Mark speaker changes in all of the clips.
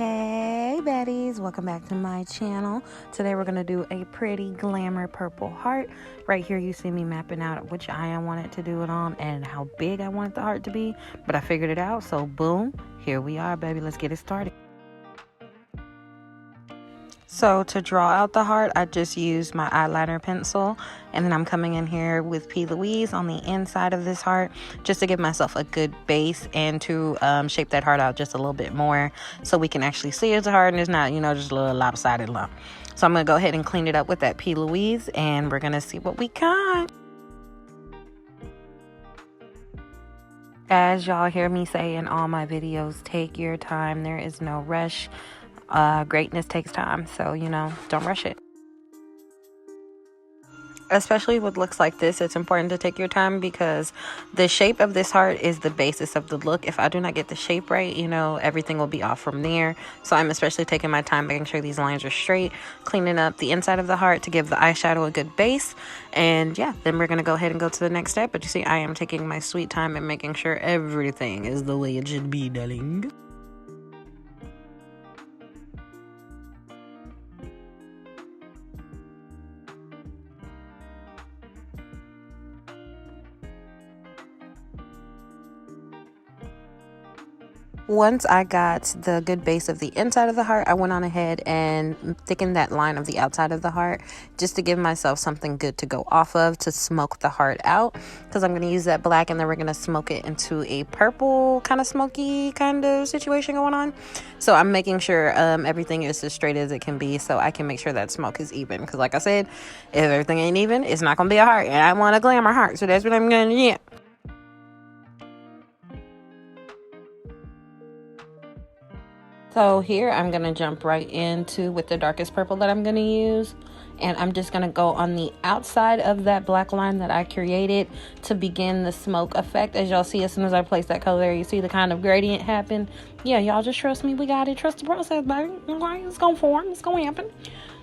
Speaker 1: Hey baddies, welcome back to my channel. Today we're going to do a pretty glamour purple heart. Right here you see me mapping out which eye I want it to do it on and how big I want the heart to be. But I figured it out, so boom, here we are, baby. Let's get it started. So to draw out the heart, I just used my eyeliner pencil, and then I'm coming in here with P. Louise on the inside of this heart just to give myself a good base and to shape that heart out just a little bit more so we can actually see it's a heart and it's not, just a little lopsided lump. So I'm going to go ahead and clean it up with that P. Louise, and we're going to see what we got. As y'all hear me say in all my videos, take your time. There is no rush. Greatness takes time, so don't rush it. Especially with looks like this, it's important to take your time because the shape of this heart is the basis of the look. If I do not get the shape right, everything will be off from there. So I'm especially taking my time making sure these lines are straight, cleaning up the inside of the heart to give the eyeshadow a good base. And yeah, then we're going to go ahead and go to the next step. But you see, I am taking my sweet time and making sure everything is the way it should be, darling. Once I got the good base of the inside of the heart, I went on ahead and thickened that line of the outside of the heart just to give myself something good to go off of to smoke the heart out, because I'm going to use that black and then we're going to smoke it into a purple kind of smoky kind of situation going on. So I'm making sure everything is as straight as it can be so I can make sure that smoke is even, because like I said, if everything ain't even, it's not going to be a heart, and I want a glamour heart, so that's what I'm going to do. So here I'm going to jump right into with the darkest purple that I'm going to use. And I'm just going to go on the outside of that black line that I created to begin the smoke effect. As y'all see, as soon as I place that color there, you see the kind of gradient happen. Yeah, y'all just trust me. We got it. Trust the process, baby. Okay, it's going to form. It's going to happen.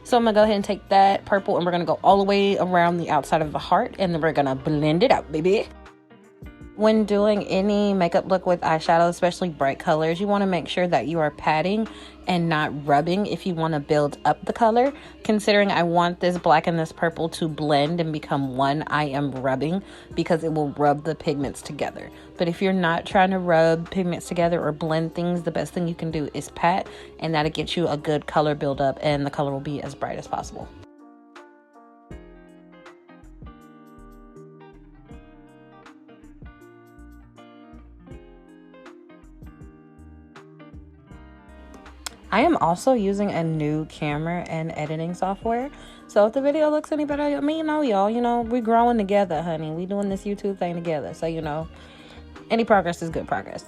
Speaker 1: So I'm going to go ahead and take that purple and we're going to go all the way around the outside of the heart. And then we're going to blend it out, baby. When doing any makeup look with eyeshadow, especially bright colors, you want to make sure that you are patting and not rubbing if you want to build up the color. Considering I want this black and this purple to blend and become one, I am rubbing because it will rub the pigments together. But if you're not trying to rub pigments together or blend things, the best thing you can do is pat, and that'll get you a good color buildup and the color will be as bright as possible. I am also using a new camera and editing software. So if the video looks any better, y'all, we're growing together, honey. We doing this YouTube thing together. So, any progress is good progress.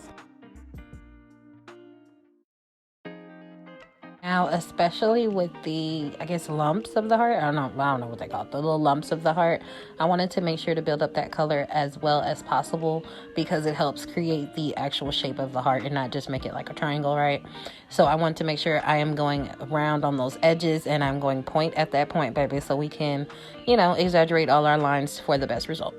Speaker 1: Now, especially with the, lumps of the heart, I don't know what they call it, the little lumps of the heart, I wanted to make sure to build up that color as well as possible because it helps create the actual shape of the heart and not just make it like a triangle, right? So I want to make sure I am going around on those edges and I'm going point at that point, baby, so we can, exaggerate all our lines for the best result.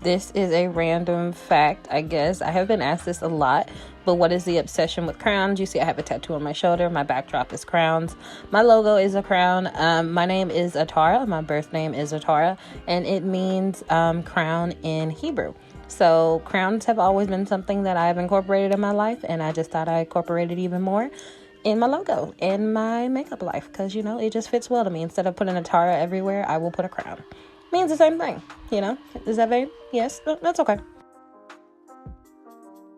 Speaker 1: This is a random fact, I guess. I have been asked this a lot, but what is the obsession with crowns? You see I have a tattoo on my shoulder. My backdrop is crowns. My logo is a crown. My name is Atara. My birth name is Atara, and it means crown in Hebrew. So crowns have always been something that I've incorporated in my life, and I just thought I incorporated even more in my logo, in my makeup life, because, it just fits well to me. Instead of putting Atara everywhere, I will put a crown. Means the same thing, Is that vague? Yes, that's okay.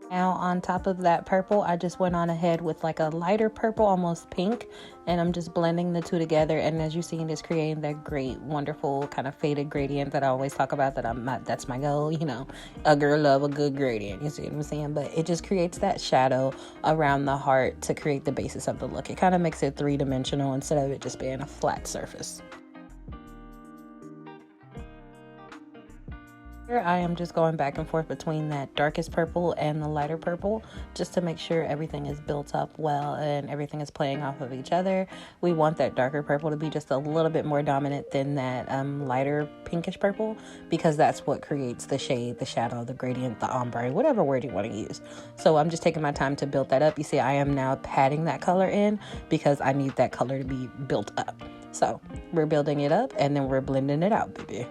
Speaker 1: Now on top of that purple, I just went on ahead with like a lighter purple, almost pink, and I'm just blending the two together. And as you see, it's creating that great, wonderful kind of faded gradient that I always talk about. That's my goal. A girl love a good gradient. You see what I'm saying? But it just creates that shadow around the heart to create the basis of the look. It kind of makes it three-dimensional instead of it just being a flat surface. Here I am just going back and forth between that darkest purple and the lighter purple just to make sure everything is built up well and everything is playing off of each other. We want that darker purple to be just a little bit more dominant than that lighter pinkish purple, because that's what creates the shade, the shadow, the gradient, the ombre, whatever word you want to use. So I'm just taking my time to build that up. You see, I am now patting that color in because I need that color to be built up. So we're building it up and then we're blending it out, baby.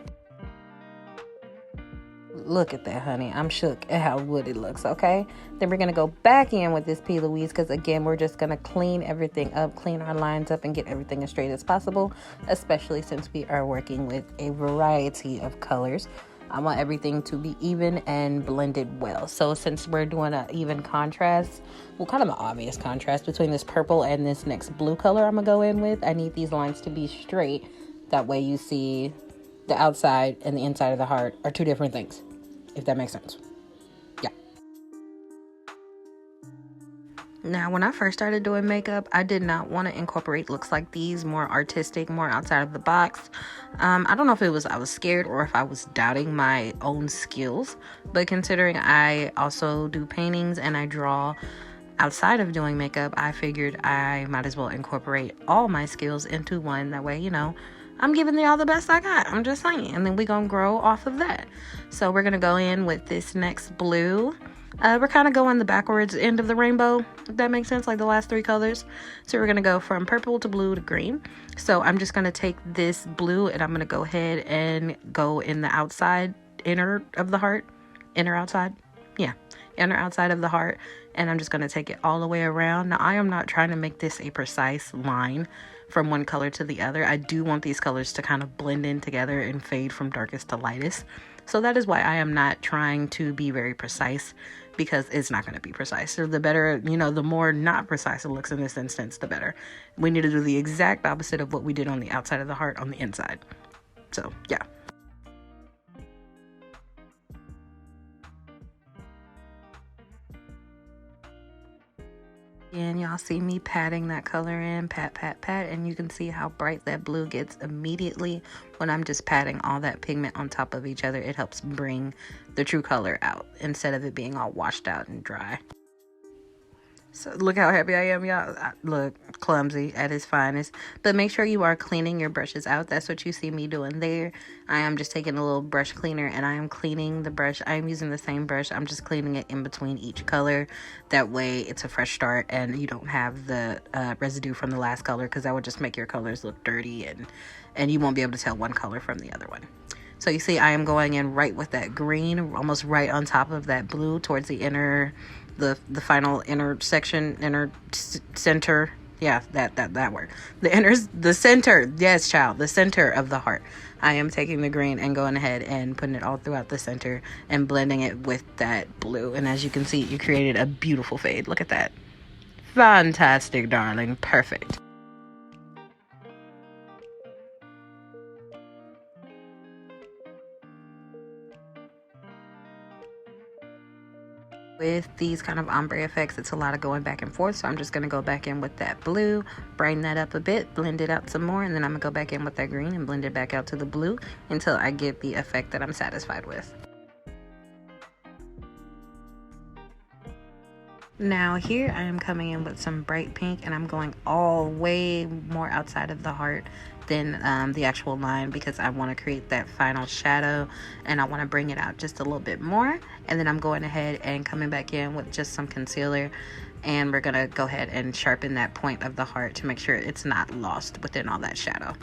Speaker 1: Look at that, honey. I'm shook at how good it looks, okay? Then we're going to go back in with this P. Louise because, again, we're just going to clean everything up, clean our lines up, and get everything as straight as possible, especially since we are working with a variety of colors. I want everything to be even and blended well. So since we're doing an even contrast, well, kind of an obvious contrast between this purple and this next blue color I'm going to go in with, I need these lines to be straight. That way you see the outside and the inside of the heart are two different things, if that makes sense. Yeah. Now, when I first started doing makeup, I did not want to incorporate looks like these, more artistic, more outside of the box. I don't know if it was I was scared or if I was doubting my own skills, but considering I also do paintings and I draw outside of doing makeup, I figured I might as well incorporate all my skills into one. That way, you know, I'm giving y'all the best I got. I'm just saying. And then we're going to grow off of that. So we're going to go in with this next blue. We're kind of going the backwards end of the rainbow, if that makes sense, like the last three colors. So we're going to go from purple to blue to green. So I'm just going to take this blue and I'm going to go ahead and go in the outside, inner of the heart. Inner outside? Yeah. Inner outside of the heart. And I'm just going to take it all the way around. Now, I am not trying to make this a precise line from one color to the other. I do want these colors to kind of blend in together and fade from darkest to lightest. So that is why I am not trying to be very precise, because it's not going to be precise. So the better, you know, the more not precise it looks in this instance, the better. We need to do the exact opposite of what we did on the outside of the heart on the inside. So, yeah. And y'all see me patting that color in, pat, pat, pat, and you can see how bright that blue gets immediately when I'm just patting all that pigment on top of each other. It helps bring the true color out instead of it being all washed out and dry. So look how happy I am, y'all. Look, clumsy at its finest. But make sure you are cleaning your brushes out. That's what you see me doing there. I am just taking a little brush cleaner and I am cleaning the brush. I am using the same brush. I'm just cleaning it in between each color. That way it's a fresh start and you don't have the residue from the last color, because that would just make your colors look dirty and you won't be able to tell one color from the other one. So you see I am going in right with that green, almost right on top of that blue towards the inner, the final intersection, inner center. Yeah, that word. The center. Yes, child. The center of the heart. I am taking the green and going ahead and putting it all throughout the center and blending it with that blue. And as you can see, you created a beautiful fade. Look at that. Fantastic, darling. Perfect. With these kind of ombre effects, it's a lot of going back and forth, so I'm just going to go back in with that blue, brighten that up a bit, blend it out some more, and then I'm going to go back in with that green and blend it back out to the blue until I get the effect that I'm satisfied with. Now here I am coming in with some bright pink, and I'm going all way more outside of the heart than the actual line, because I want to create that final shadow and I want to bring it out just a little bit more. And then I'm going ahead and coming back in with just some concealer, and we're gonna go ahead and sharpen that point of the heart to make sure it's not lost within all that shadow.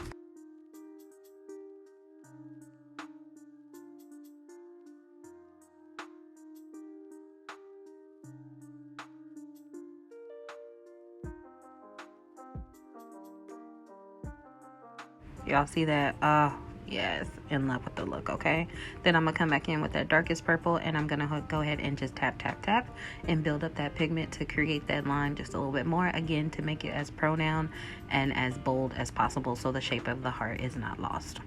Speaker 1: Y'all see that? Oh, yes, in love with the look. Okay, then I'm gonna come back in with that darkest purple, and I'm gonna go ahead and just tap, tap, tap, and build up that pigment to create that line just a little bit more, again, to make it as pronoun and as bold as possible so the shape of the heart is not lost.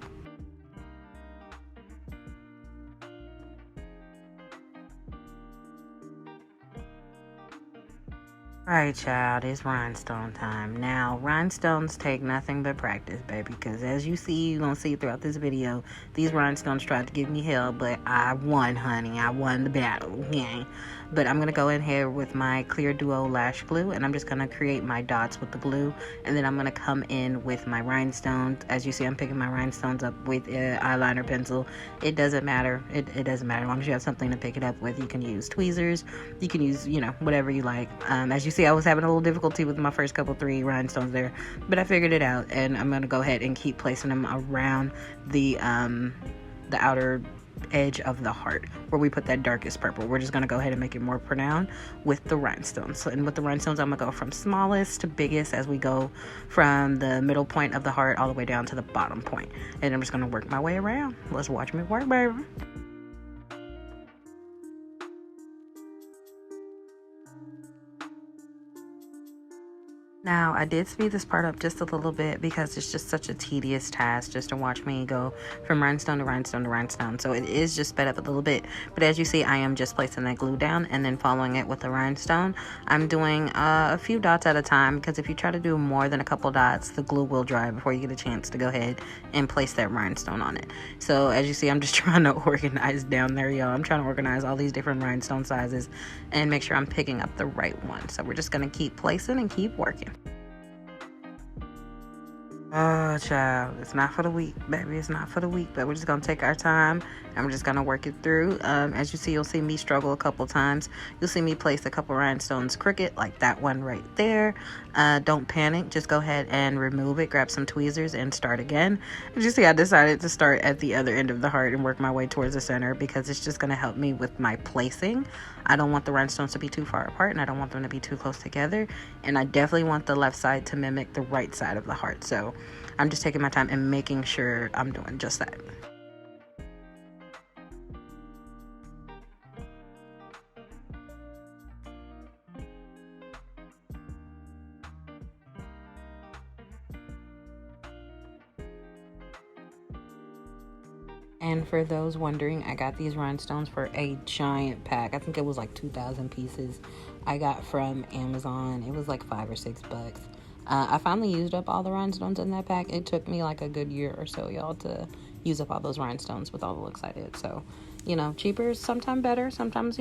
Speaker 1: Alright, child, it's rhinestone time. Now, rhinestones take nothing but practice, baby, because as you see, you're going to see throughout this video, these rhinestones tried to give me hell, but I won, honey. I won the battle. Yeah. But I'm going to go in here with my Clear Duo Lash Glue, and I'm just going to create my dots with the glue, and then I'm going to come in with my rhinestones. As you see, I'm picking my rhinestones up with an eyeliner pencil. It doesn't matter. It doesn't matter. As long as you have something to pick it up with, you can use tweezers. You can use, whatever you like. As you see, I was having a little difficulty with my first couple 3 rhinestones there, but I figured it out, and I'm going to go ahead and keep placing them around the outer edge of the heart where we put that darkest purple. We're just going to go ahead and make it more pronounced with the rhinestones. So, and with the rhinestones, I'm going to go from smallest to biggest as we go from the middle point of the heart all the way down to the bottom point. And I'm just going to work my way around. Let's watch me work, baby. Now, I did speed this part up just a little bit because it's just such a tedious task just to watch me go from rhinestone to rhinestone to rhinestone. So it is just sped up a little bit. But as you see, I am just placing that glue down and then following it with the rhinestone. I'm doing a few dots at a time because if you try to do more than a couple dots, the glue will dry before you get a chance to go ahead and place that rhinestone on it. So as you see, I'm just trying to organize down there, y'all. I'm trying to organize all these different rhinestone sizes and make sure I'm picking up the right one. So we're just going to keep placing and keep working. Oh, child, it's not for the weak, baby. It's not for the weak, but we're just going to take our time and we're just going to work it through. As you see, you'll see me struggle a couple times. You'll see me place a couple rhinestones crooked, like that one right there. Don't panic. Just go ahead and remove it. Grab some tweezers and start again. As you see, I decided to start at the other end of the heart and work my way towards the center because it's just going to help me with my placing. I don't want the rhinestones to be too far apart and I don't want them to be too close together. And I definitely want the left side to mimic the right side of the heart. So I'm just taking my time and making sure I'm doing just that. And for those wondering, I got these rhinestones for a giant pack. I think it was like 2,000 pieces I got from Amazon. It was like $5 or $6. I finally used up all the rhinestones in that pack. It took me like a good year or so, y'all, to use up all those rhinestones with all the looks I did. So, cheaper is sometimes better. Sometimes,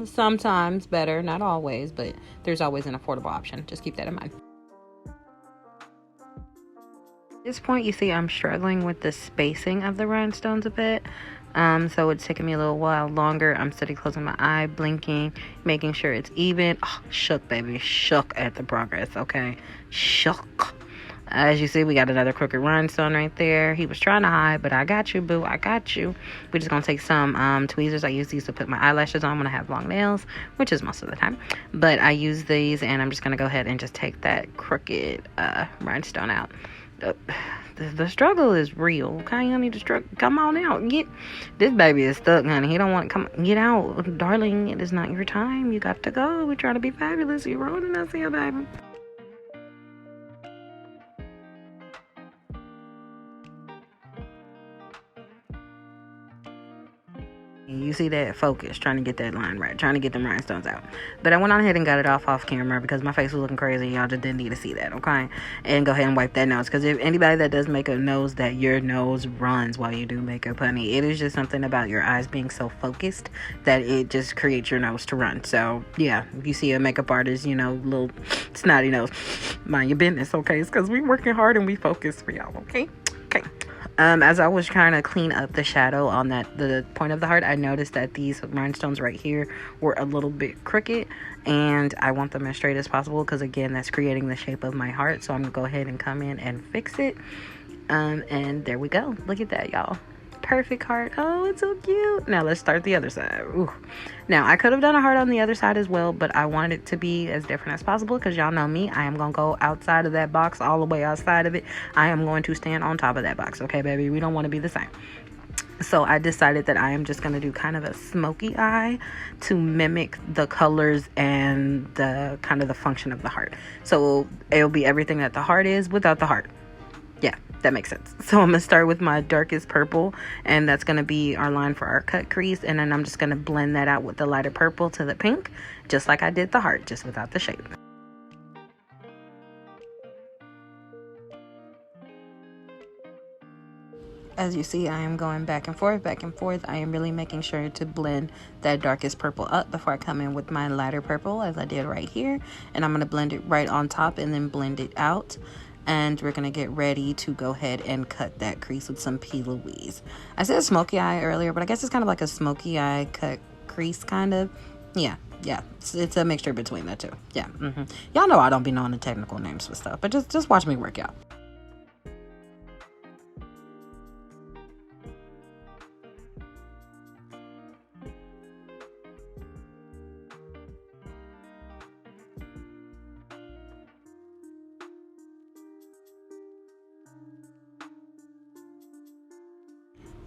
Speaker 1: sometimes better. Not always, but there's always an affordable option. Just keep that in mind. At this point, you see I'm struggling with the spacing of the rhinestones a bit. So it's taking me a little while longer. I'm steady closing my eye, blinking, making sure it's even. Oh, shook, baby. Shook at the progress, okay? Shook. As you see, we got another crooked rhinestone right there. He was trying to hide, but I got you, boo. I got you. We're just going to take some tweezers. I use these to put my eyelashes on when I have long nails, which is most of the time. But I use these, and I'm just going to go ahead and just take that crooked rhinestone out. The struggle is real, okay? You need to struggle. Come on out. This baby is stuck, honey. He don't want to come. Get out, darling. It is not your time. You got to go. We're trying to be fabulous. You're rolling us here, baby. You see that? Focus, trying to get that line right, trying to get them rhinestones out. But I went on ahead and got it off camera because my face was looking crazy. Y'all just didn't need to see that, okay? And go ahead and wipe that nose, because if anybody that does makeup knows that your nose runs while you do makeup, honey. It is just something about your eyes being so focused that it just creates your nose to run. So yeah, if you see a makeup artist, little snotty nose, mind your business, okay? It's because we working hard and we focus for y'all, okay? As I was trying to clean up the shadow on the point of the heart, I noticed that these rhinestones right here were a little bit crooked, and I want them as straight as possible because, again, that's creating the shape of my heart. So I'm going to go ahead and come in and fix it. And there we go. Look at that, y'all. Perfect heart. Oh, it's so cute. Now let's start the other side. Ooh. Now I could have done a heart on the other side as well, but I wanted it to be as different as possible because y'all know me. I am gonna go outside of that box, all the way outside of it. I am going to stand on top of that box. Okay, baby, we don't want to be the same. So I decided that I am just going to do kind of a smoky eye to mimic the colors and the kind of the function of the heart. So it'll be everything that the heart is without the heart. Yeah, that makes sense. So I'm going to start with my darkest purple, and that's going to be our line for our cut crease. And then I'm just going to blend that out with the lighter purple to the pink, just like I did the heart, just without the shape. As you see, I am going back and forth, back and forth. I am really making sure to blend that darkest purple up before I come in with my lighter purple, as I did right here. And I'm going to blend it right on top and then blend it out. And we're going to get ready to go ahead and cut that crease with some P. Louise. I said smoky eye earlier, but I guess it's kind of like a smoky eye cut crease, kind of. Yeah. It's a mixture between the two. Yeah. Y'all know I don't be knowing the technical names for stuff, but just watch me work out.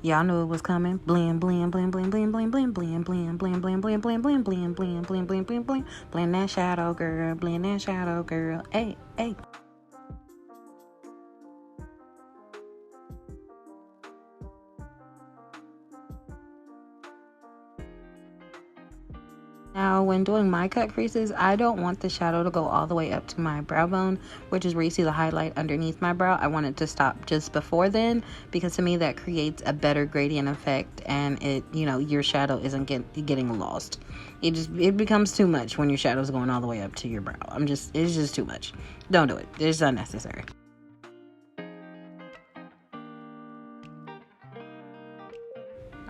Speaker 1: Y'all knew it was coming. Blend, blend, blend, blend, blend, blend, blend, blend, blend, blend, blend, blend, blend, blend, blend, blend, blend, blend, blend, blend. Blend that shadow, girl. Blend that shadow, girl. Hey, hey. Now, when doing my cut creases, I don't want the shadow to go all the way up to my brow bone, which is where you see the highlight underneath my brow. I want it to stop just before then, because to me that creates a better gradient effect, and it, your shadow isn't getting lost. It becomes too much when your shadow's going all the way up to your brow. It's just too much. Don't do it. It's unnecessary.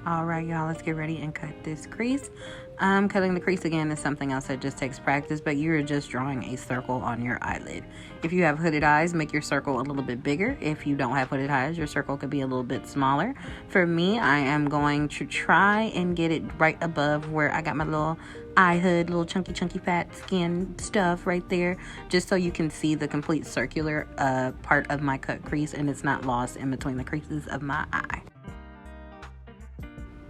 Speaker 1: All right, y'all, let's get ready and cut this crease. Cutting the crease again is something else that just takes practice, but you're just drawing a circle on your eyelid. If you have hooded eyes, make your circle a little bit bigger. If you don't have hooded eyes, your circle could be a little bit smaller. For me, I am going to try and get it right above where I got my little eye hood, little chunky fat skin stuff right there, just so you can see the complete circular part of my cut crease and it's not lost in between the creases of my eye.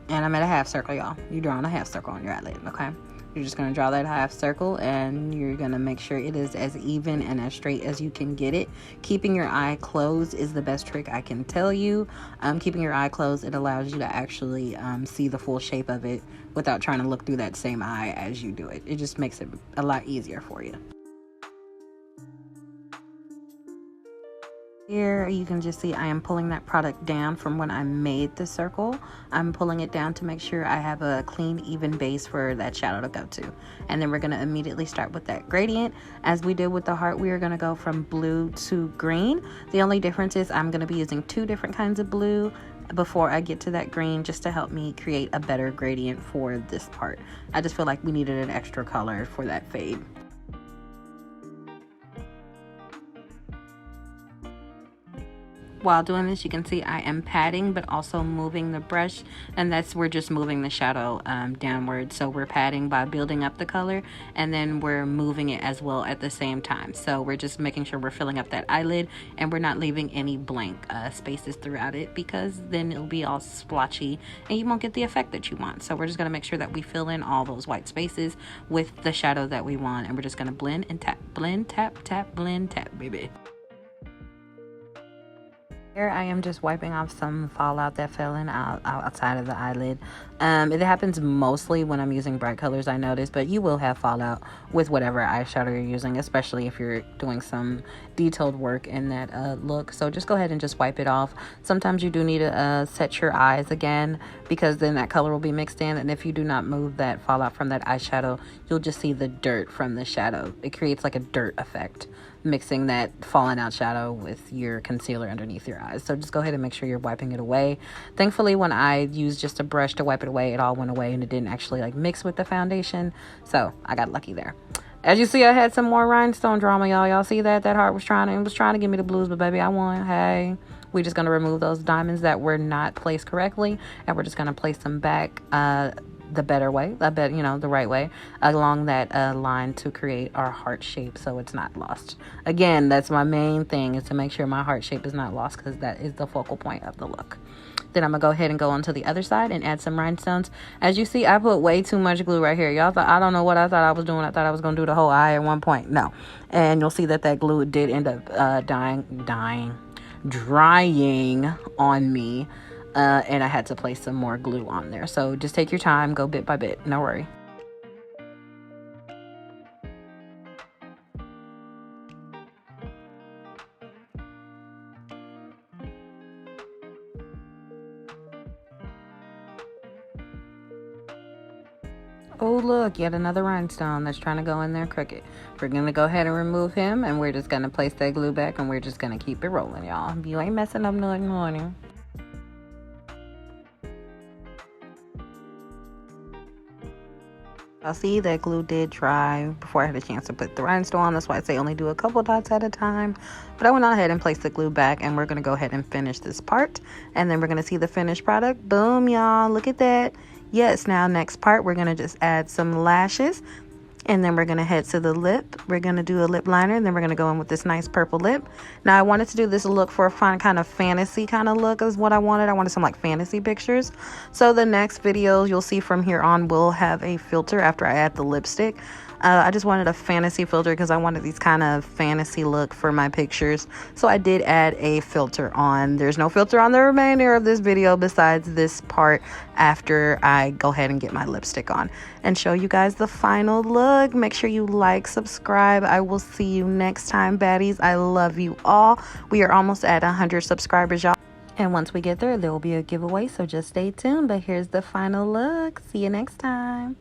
Speaker 1: And I'm at a half circle, y'all. You're drawing a half circle on your eyelid, okay? You're just going to draw that half circle, and you're going to make sure it is as even and as straight as you can get it. Keeping your eye closed is the best trick I can tell you. Keeping your eye closed, it allows you to actually see the full shape of it without trying to look through that same eye as you do it. It just makes it a lot easier for you. Here you can just see I am pulling that product down from when I made the circle. I'm pulling it down to make sure I have a clean, even base for that shadow to go to. And then we're going to immediately start with that gradient. As we did with the heart, we are going to go from blue to green. The only difference is I'm going to be using 2 different kinds of blue before I get to that green, just to help me create a better gradient for this part. I just feel like we needed an extra color for that fade. While doing this, you can see I am patting but also moving the brush, and we're just moving the shadow downward. So we're patting by building up the color, and then we're moving it as well at the same time. So we're just making sure we're filling up that eyelid, and we're not leaving any blank spaces throughout it, because then it'll be all splotchy and you won't get the effect that you want. So we're just going to make sure that we fill in all those white spaces with the shadow that we want, and we're just going to blend and tap, blend, tap, tap, blend, tap, baby. Here I am just wiping off some fallout that fell in outside of the eyelid. It happens mostly when I'm using bright colors, I notice, but you will have fallout with whatever eyeshadow you're using, especially if you're doing some detailed work in that look. So just go ahead and just wipe it off. Sometimes you do need to set your eyes again, because then that color will be mixed in, and if you do not move that fallout from that eyeshadow, you'll just see the dirt from the shadow. It creates like a dirt effect, mixing that fallen out shadow with your concealer underneath your eyes. So just go ahead and make sure you're wiping it away. Thankfully, when I used just a brush to wipe it away, it all went away and it didn't actually like mix with the foundation. So I got lucky there. As you see, I had some more rhinestone drama, y'all. Y'all see that? That heart was trying to give me the blues, but baby, I won. Hey. We're just going to remove those diamonds that were not placed correctly, and we're just going to place them back the better way, the right way, along that line to create our heart shape so it's not lost. Again, that's my main thing, is to make sure my heart shape is not lost, because that is the focal point of the look. Then I'm going to go ahead and go onto the other side and add some rhinestones. As you see, I put way too much glue right here. Y'all thought, I don't know what I thought I was doing. I thought I was going to do the whole eye at one point. No. And you'll see that glue did end up drying on me. And I had to place some more glue on there. So just take your time, go bit by bit, no worry. Oh, look, yet another rhinestone that's trying to go in there crooked. We're going to go ahead and remove him, and we're just going to place that glue back, and we're just going to keep it rolling, y'all. You ain't messing up no morning. I'll see that glue did dry before I had a chance to put the rhinestone on. That's why I say only do a couple dots at a time. But I went on ahead and placed the glue back, and we're going to go ahead and finish this part. And then we're going to see the finished product. Boom, y'all. Look at that. Yes, now next part, we're going to just add some lashes. And then we're going to head to the lip. We're going to do a lip liner. And then we're going to go in with this nice purple lip. Now, I wanted to do this look for a fun kind of fantasy kind of look is what I wanted. I wanted some like fantasy pictures. So the next videos you'll see from here on will have a filter after I add the lipstick. I just wanted a fantasy filter because I wanted these kind of fantasy look for my pictures. So I did add a filter on. There's no filter on the remainder of this video besides this part after I go ahead and get my lipstick on and show you guys the final look. Make sure you like, subscribe. I will see you next time, baddies. I love you all. We are almost at 100 subscribers, y'all. And once we get there will be a giveaway, so just stay tuned. But here's the final look. See you next time.